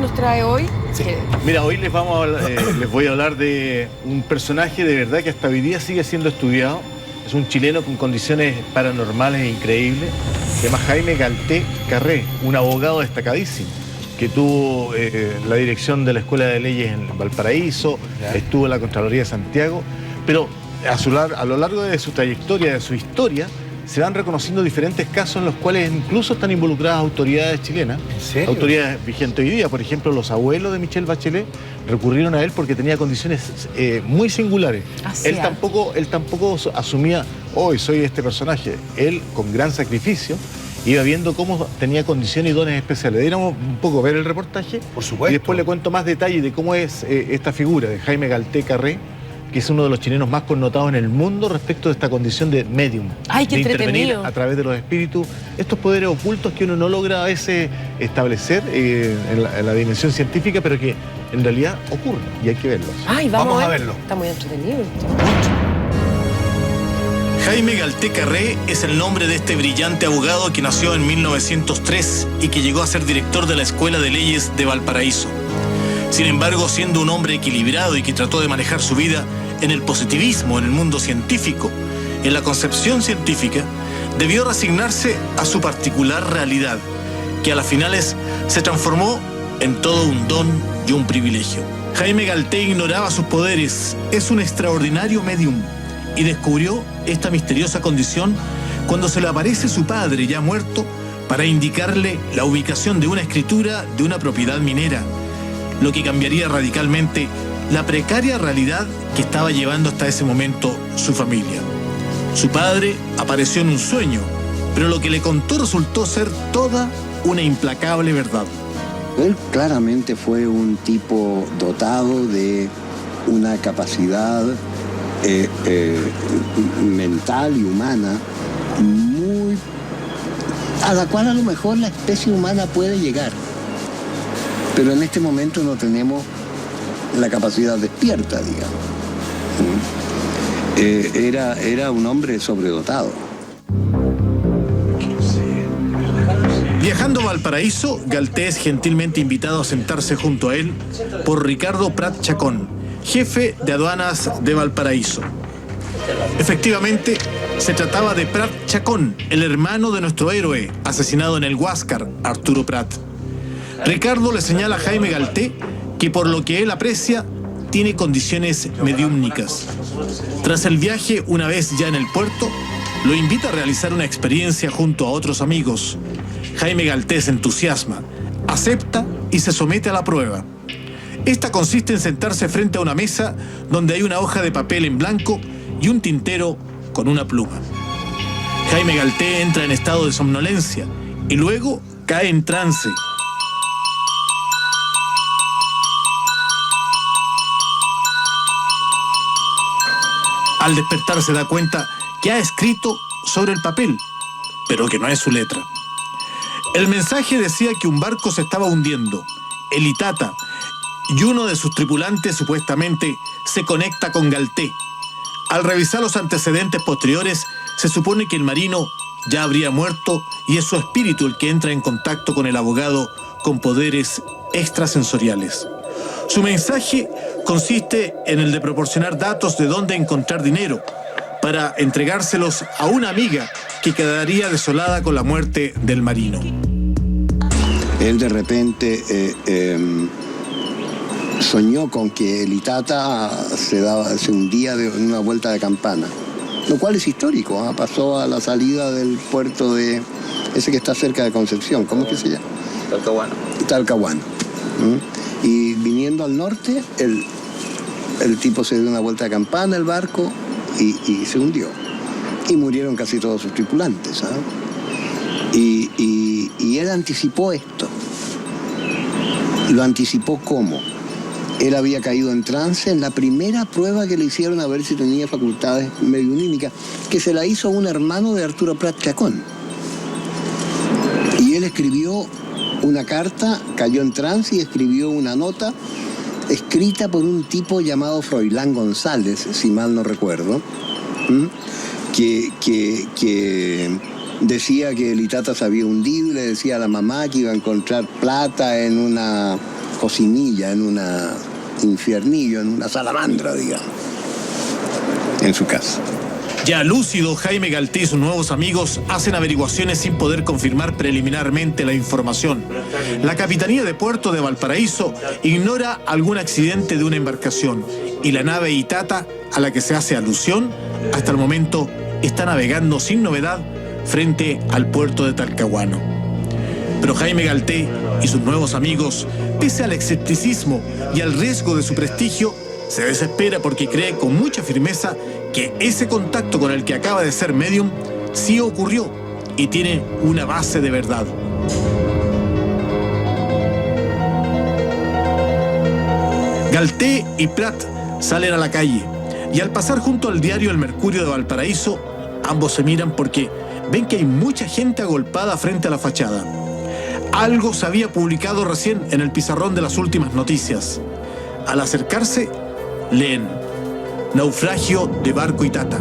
nos trae hoy? Sí. Mira, hoy les voy a hablar de un personaje de verdad que hasta hoy día sigue siendo estudiado. Es un chileno con condiciones paranormales increíbles. Se llama Jaime Galté Carré, un abogado destacadísimo, que tuvo la dirección de la Escuela de Leyes en Valparaíso, estuvo en la Contraloría de Santiago, pero a lo largo de su trayectoria, de su historia, se van reconociendo diferentes casos en los cuales incluso están involucradas autoridades chilenas. ¿En serio? Autoridades vigentes hoy día. Por ejemplo, los abuelos de Michelle Bachelet recurrieron a él porque tenía condiciones muy singulares. Él tampoco asumía, hoy soy este personaje. Él, con gran sacrificio, iba viendo cómo tenía condiciones y dones especiales. Deberíamos un poco ver el reportaje. Por supuesto. Y después le cuento más detalles de cómo es esta figura de Jaime Galté Carré, que es uno de los chilenos más connotados en el mundo respecto de esta condición de medium. ¡Ay, qué de intervenir entretenido! A través de los espíritus, estos poderes ocultos que uno no logra a veces establecer en la dimensión científica, pero que en realidad ocurren y hay que verlos. ¡Ay, vamos a verlo! Está muy entretenido esto. Jaime Galté Carré es el nombre de este brillante abogado que nació en 1903 y que llegó a ser director de la Escuela de Leyes de Valparaíso. Sin embargo, siendo un hombre equilibrado y que trató de manejar su vida en el positivismo, en el mundo científico, en la concepción científica, debió resignarse a su particular realidad, que a las finales se transformó en todo un don y un privilegio. Jaime Galté ignoraba sus poderes, es un extraordinario medium, y descubrió esta misteriosa condición cuando se le aparece su padre ya muerto para indicarle la ubicación de una escritura de una propiedad minera, lo que cambiaría radicalmente la precaria realidad que estaba llevando hasta ese momento su familia. Su padre apareció en un sueño, pero lo que le contó resultó ser toda una implacable verdad. Él claramente fue un tipo dotado de una capacidad mental y humana muy a la cual a lo mejor la especie humana puede llegar. Pero en este momento no tenemos la capacidad despierta, digamos. Era un hombre sobredotado. Viajando a Valparaíso, Galté es gentilmente invitado a sentarse junto a él por Ricardo Prat Chacón, jefe de aduanas de Valparaíso. Efectivamente, se trataba de Prat Chacón, el hermano de nuestro héroe, asesinado en el Huáscar, Arturo Prat. Ricardo le señala a Jaime Galté que por lo que él aprecia, tiene condiciones mediúmnicas. Tras el viaje, una vez ya en el puerto, lo invita a realizar una experiencia junto a otros amigos. Jaime Galté se entusiasma, acepta y se somete a la prueba. Esta consiste en sentarse frente a una mesa donde hay una hoja de papel en blanco y un tintero con una pluma. Jaime Galté entra en estado de somnolencia y luego cae en trance. Al despertar se da cuenta que ha escrito sobre el papel, pero que no es su letra. El mensaje decía que un barco se estaba hundiendo, el Itata, y uno de sus tripulantes supuestamente se conecta con Galté. Al revisar los antecedentes posteriores, se supone que el marino ya habría muerto y es su espíritu el que entra en contacto con el abogado con poderes extrasensoriales. Su mensaje consiste en el de proporcionar datos de dónde encontrar dinero para entregárselos a una amiga que quedaría desolada con la muerte del marino. Él de repente soñó con que el Itata se hundía en una vuelta de campana, lo cual es histórico, ¿eh? Pasó a la salida del puerto de ese que está cerca de Concepción, ¿cómo es que se llama? Talcahuano. Y viniendo al norte, el tipo se dio una vuelta de campana, el barco, y se hundió. Y murieron casi todos sus tripulantes, ¿sabes? Y él anticipó esto. Lo anticipó ¿cómo? Él había caído en trance en la primera prueba que le hicieron a ver si tenía facultades mediunímicas, que se la hizo un hermano de Arturo Prat Chacón. Y él escribió una carta, cayó en trance y escribió una nota escrita por un tipo llamado Froilán González, si mal no recuerdo, que decía que el Itata se había hundido y le decía a la mamá que iba a encontrar plata en una cocinilla, en una infiernillo, en una salamandra, digamos, en su casa. Ya lúcido, Jaime Galté y sus nuevos amigos hacen averiguaciones sin poder confirmar preliminarmente la información. La Capitanía de Puerto de Valparaíso ignora algún accidente de una embarcación y la nave Itata, a la que se hace alusión, hasta el momento está navegando sin novedad frente al puerto de Talcahuano. Pero Jaime Galté y sus nuevos amigos, pese al escepticismo y al riesgo de su prestigio, se desespera porque cree con mucha firmeza que ese contacto con el que acaba de ser medium sí ocurrió y tiene una base de verdad. Galté y Prat salen a la calle y al pasar junto al diario El Mercurio de Valparaíso, ambos se miran porque ven que hay mucha gente agolpada frente a la fachada. Algo se había publicado recién en el pizarrón de las últimas noticias. Al acercarse, leen: naufragio de barco Itata.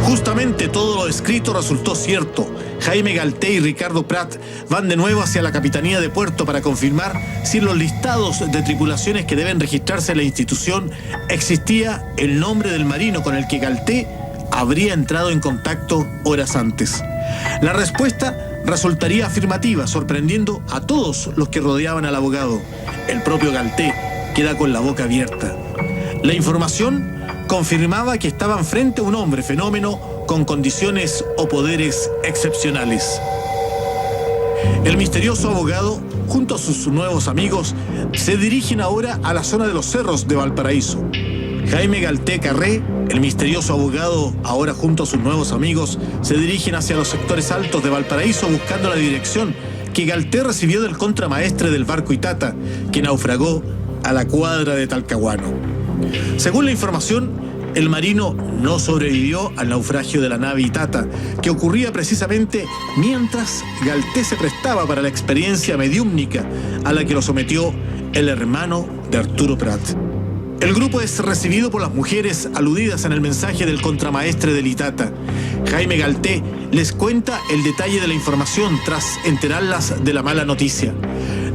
Justamente todo lo escrito resultó cierto. Jaime Galté y Ricardo Prat van de nuevo hacia la Capitanía de Puerto para confirmar si en los listados de tripulaciones que deben registrarse en la institución existía el nombre del marino con el que Galté habría entrado en contacto horas antes. La respuesta resultaría afirmativa, sorprendiendo a todos los que rodeaban al abogado. El propio Galté queda con la boca abierta. La información confirmaba que estaban frente a un hombre fenómeno con condiciones o poderes excepcionales. El misterioso abogado, junto a sus nuevos amigos, se dirigen ahora a la zona de los cerros de Valparaíso. Jaime Galté Carré, el misterioso abogado, ahora junto a sus nuevos amigos, se dirigen hacia los sectores altos de Valparaíso buscando la dirección que Galté recibió del contramaestre del barco Itata, que naufragó a la cuadra de Talcahuano. Según la información, el marino no sobrevivió al naufragio de la nave Itata, que ocurría precisamente mientras Galté se prestaba para la experiencia mediúmnica a la que lo sometió el hermano de Arturo Prat. El grupo es recibido por las mujeres aludidas en el mensaje del contramaestre del Itata. Jaime Galté les cuenta el detalle de la información tras enterarlas de la mala noticia.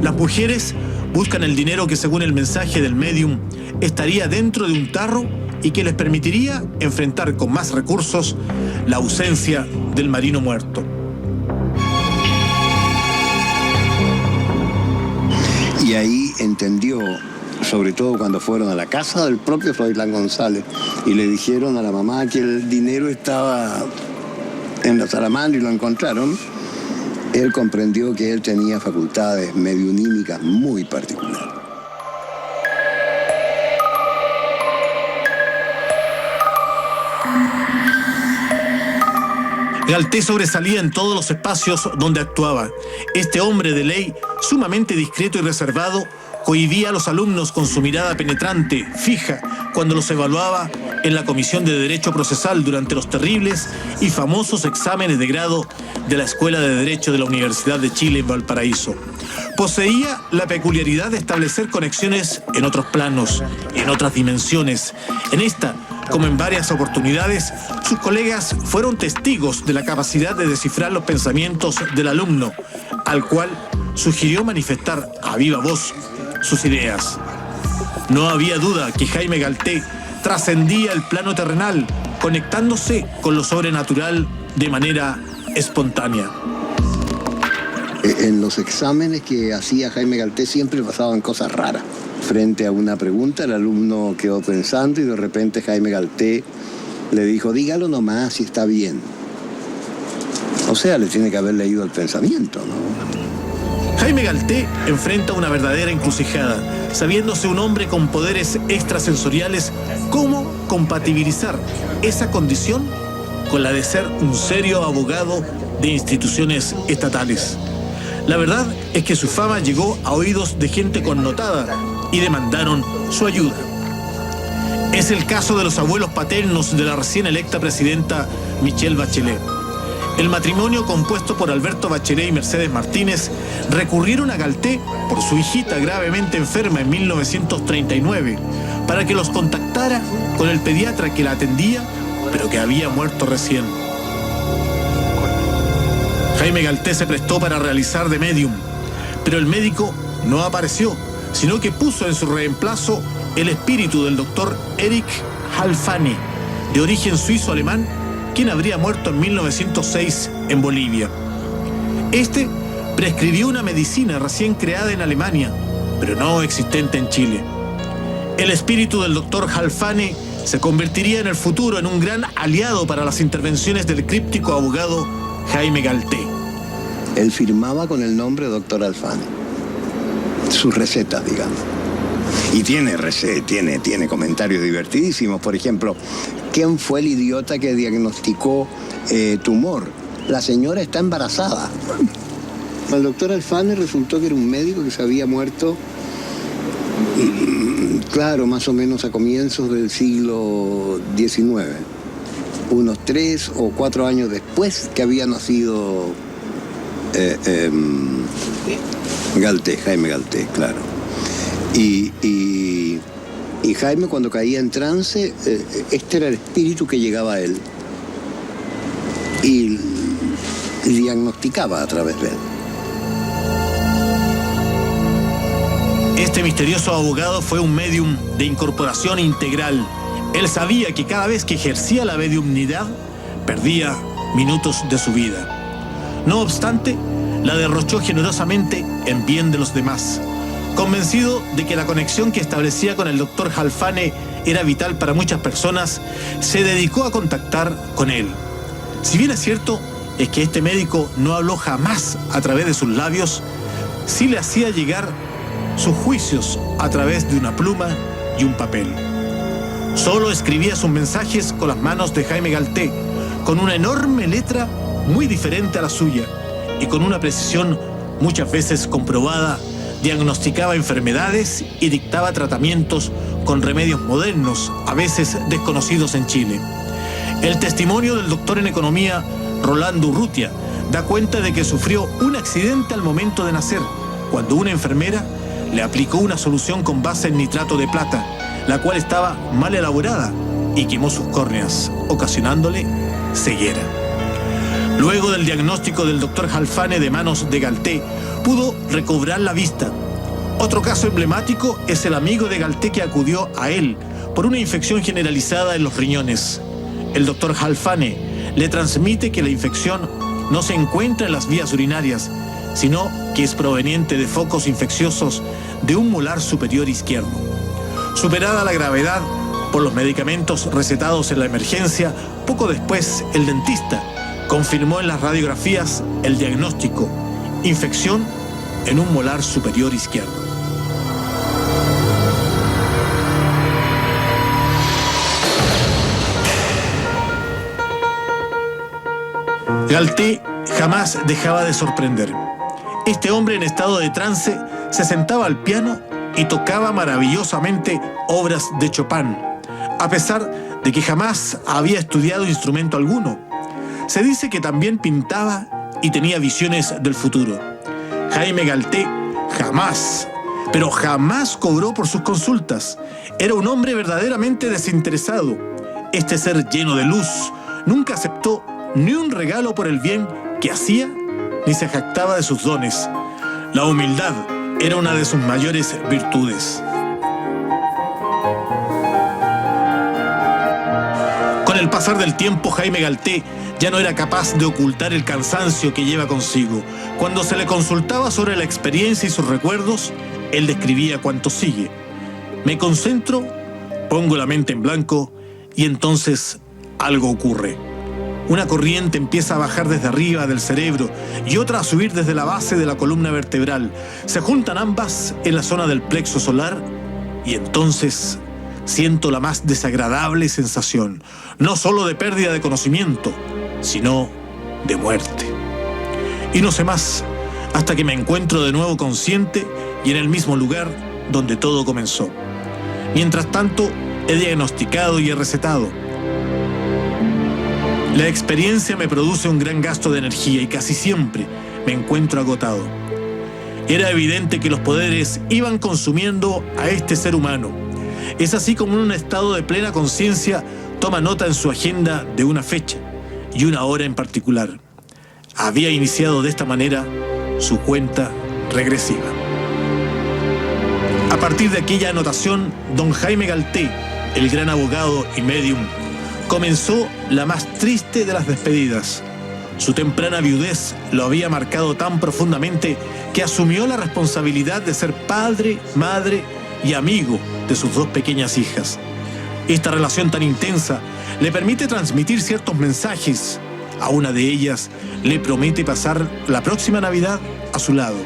Las mujeres buscan el dinero que, según el mensaje del medium, estaría dentro de un tarro y que les permitiría enfrentar con más recursos la ausencia del marino muerto. Y ahí entendió, sobre todo cuando fueron a la casa del propio Froilán González y le dijeron a la mamá que el dinero estaba en la salamandra y lo encontraron, él comprendió que él tenía facultades mediunímicas muy particulares. Galté sobresalía en todos los espacios donde actuaba. Este hombre de ley, sumamente discreto y reservado, cohibía a los alumnos con su mirada penetrante, fija, cuando los evaluaba en la Comisión de Derecho Procesal durante los terribles y famosos exámenes de grado de la Escuela de Derecho de la Universidad de Chile en Valparaíso. Poseía la peculiaridad de establecer conexiones en otros planos, en otras dimensiones. En esta, como en varias oportunidades, sus colegas fueron testigos de la capacidad de descifrar los pensamientos del alumno, al cual sugirió manifestar a viva voz sus ideas. No había duda que Jaime Galté trascendía el plano terrenal, conectándose con lo sobrenatural de manera espontánea. En los exámenes que hacía Jaime Galté siempre pasaban cosas raras. Frente a una pregunta, el alumno quedó pensando y de repente Jaime Galté le dijo: dígalo nomás si está bien. O sea, le tiene que haber leído el pensamiento, ¿no? Jaime Galté enfrenta una verdadera encrucijada, sabiéndose un hombre con poderes extrasensoriales. ¿Cómo compatibilizar esa condición con la de ser un serio abogado de instituciones estatales? La verdad es que su fama llegó a oídos de gente connotada y demandaron su ayuda. Es el caso de los abuelos paternos de la recién electa presidenta Michelle Bachelet. El matrimonio, compuesto por Alberto Bachelet y Mercedes Martínez, recurrieron a Galté por su hijita gravemente enferma en 1939 para que los contactara con el pediatra que la atendía, pero que había muerto recién. Jaime Galté se prestó para realizar de médium, pero el médico no apareció, sino que puso en su reemplazo el espíritu del doctor Erich Halfani, de origen suizo-alemán, quien habría muerto en 1906 en Bolivia. Este prescribió una medicina recién creada en Alemania, pero no existente en Chile. El espíritu del doctor Halfani se convertiría en el futuro en un gran aliado para las intervenciones del críptico abogado Jaime Galté. Él firmaba con el nombre doctor Halfani. Sus recetas, digamos. Y tiene comentarios divertidísimos. Por ejemplo, ¿quién fue el idiota que diagnosticó tumor? La señora está embarazada. El doctor Halfani resultó que era un médico que se había muerto, claro, más o menos a comienzos del siglo XIX. Unos 3 o 4 años después que había nacido Galté, Jaime Galté, claro. Y Jaime, cuando caía en trance, este era el espíritu que llegaba a él y diagnosticaba a través de él. Este misterioso abogado fue un médium de incorporación integral. Él sabía que cada vez que ejercía la mediumnidad, perdía minutos de su vida. No obstante, la derrochó generosamente en bien de los demás. Convencido de que la conexión que establecía con el doctor Halfani era vital para muchas personas, se dedicó a contactar con él. Si bien es cierto, es que este médico no habló jamás a través de sus labios, sí le hacía llegar sus juicios a través de una pluma y un papel. Solo escribía sus mensajes con las manos de Jaime Galté, con una enorme letra muy diferente a la suya y con una precisión muchas veces comprobada. Diagnosticaba enfermedades y dictaba tratamientos con remedios modernos, a veces desconocidos en Chile. El testimonio del doctor en economía, Rolando Urrutia, da cuenta de que sufrió un accidente al momento de nacer, cuando una enfermera le aplicó una solución con base en nitrato de plata, la cual estaba mal elaborada y quemó sus córneas, ocasionándole ceguera. Luego del diagnóstico del doctor Halfani de manos de Galté, pudo recobrar la vista. Otro caso emblemático es el amigo de Galté que acudió a él por una infección generalizada en los riñones. El doctor Halfani le transmite que la infección no se encuentra en las vías urinarias, sino que es proveniente de focos infecciosos de un molar superior izquierdo. Superada la gravedad por los medicamentos recetados en la emergencia, poco después el dentista confirmó en las radiografías el diagnóstico: infección en un molar superior izquierdo. Galté jamás dejaba de sorprender. Este hombre en estado de trance se sentaba al piano y tocaba maravillosamente obras de Chopin, a pesar de que jamás había estudiado instrumento alguno. Se dice que también pintaba y tenía visiones del futuro. Jaime Galté jamás, pero jamás cobró por sus consultas. Era un hombre verdaderamente desinteresado. Este ser lleno de luz nunca aceptó ni un regalo por el bien que hacía, ni se jactaba de sus dones. La humildad era una de sus mayores virtudes. Con el pasar del tiempo, Jaime Galté ya no era capaz de ocultar el cansancio que lleva consigo. Cuando se le consultaba sobre la experiencia y sus recuerdos, él describía cuanto sigue: me concentro, pongo la mente en blanco y entonces algo ocurre. Una corriente empieza a bajar desde arriba del cerebro y otra a subir desde la base de la columna vertebral. Se juntan ambas en la zona del plexo solar y entonces siento la más desagradable sensación, no solo de pérdida de conocimiento, sino de muerte. Y no sé más, hasta que me encuentro de nuevo consciente y en el mismo lugar donde todo comenzó. Mientras tanto, he diagnosticado y he recetado. La experiencia me produce un gran gasto de energía y casi siempre me encuentro agotado. Era evidente que los poderes iban consumiendo a este ser humano. Es así como en un estado de plena conciencia toma nota en su agenda de una fecha y una hora en particular. Había iniciado de esta manera su cuenta regresiva. A partir de aquella anotación, don Jaime Galté, el gran abogado y médium, comenzó la más triste de las despedidas. Su temprana viudez lo había marcado tan profundamente que asumió la responsabilidad de ser padre, madre y amigo de sus dos pequeñas hijas. Esta relación tan intensa le permite transmitir ciertos mensajes. A una de ellas le promete pasar la próxima Navidad a su lado.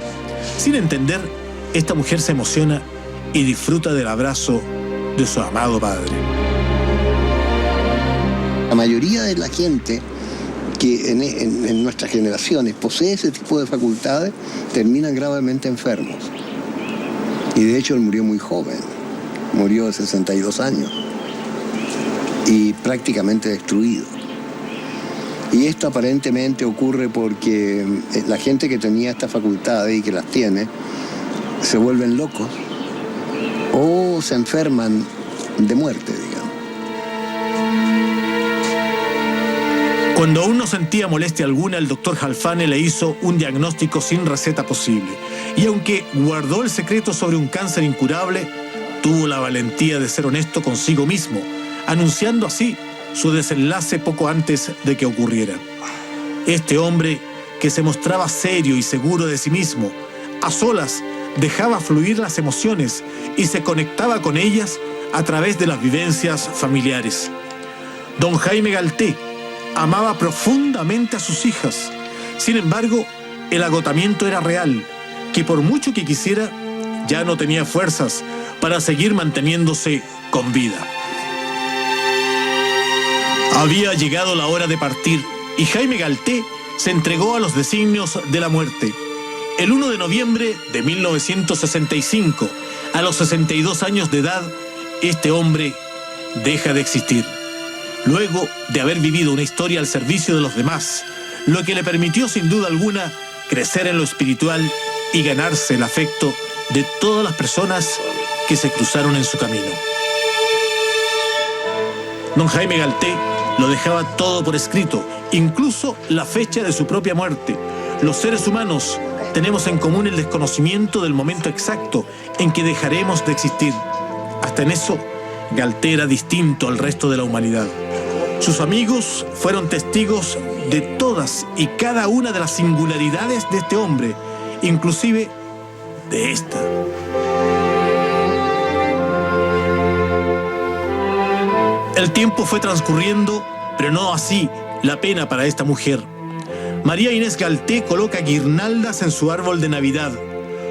Sin entender, esta mujer se emociona y disfruta del abrazo de su amado padre. La mayoría de la gente que en nuestras generaciones posee ese tipo de facultades terminan gravemente enfermos. Y de hecho él murió muy joven, murió de 62 años y prácticamente destruido. Y esto aparentemente ocurre porque la gente que tenía estas facultades y que las tiene se vuelven locos o se enferman de muerte, digamos. Cuando aún no sentía molestia alguna, el doctor Halfane le hizo un diagnóstico sin receta posible. Y aunque guardó el secreto sobre un cáncer incurable, tuvo la valentía de ser honesto consigo mismo, anunciando así su desenlace poco antes de que ocurriera. Este hombre, que se mostraba serio y seguro de sí mismo, a solas dejaba fluir las emociones y se conectaba con ellas a través de las vivencias familiares. Don Jaime Galté amaba profundamente a sus hijas. Sin embargo, el agotamiento era real, que por mucho que quisiera, ya no tenía fuerzas para seguir manteniéndose con vida. Había llegado la hora de partir y Jaime Galté se entregó a los designios de la muerte. El 1 de noviembre de 1965, a los 62 años de edad, este hombre deja de existir. Luego de haber vivido una historia al servicio de los demás, lo que le permitió sin duda alguna crecer en lo espiritual y ganarse el afecto de todas las personas que se cruzaron en su camino. Don Jaime Galté lo dejaba todo por escrito, incluso la fecha de su propia muerte. Los seres humanos tenemos en común el desconocimiento del momento exacto en que dejaremos de existir. Hasta en eso, Galté era distinto al resto de la humanidad. Sus amigos fueron testigos de todas y cada una de las singularidades de este hombre, inclusive de esta. El tiempo fue transcurriendo, pero no así la pena para esta mujer. María Inés Galté coloca guirnaldas en su árbol de Navidad.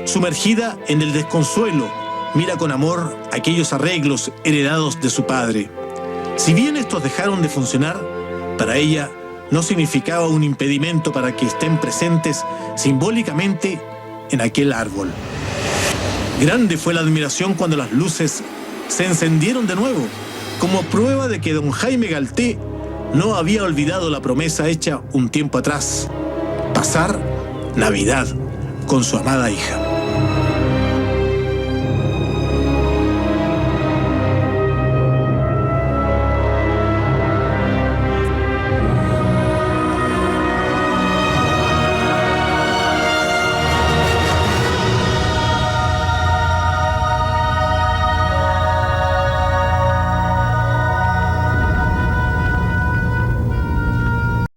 Sumergida en el desconsuelo, mira con amor aquellos arreglos heredados de su padre. Si bien estos dejaron de funcionar, para ella no significaba un impedimento para que estén presentes simbólicamente en aquel árbol. Grande fue la admiración cuando las luces se encendieron de nuevo, como prueba de que don Jaime Galté no había olvidado la promesa hecha un tiempo atrás: pasar Navidad con su amada hija.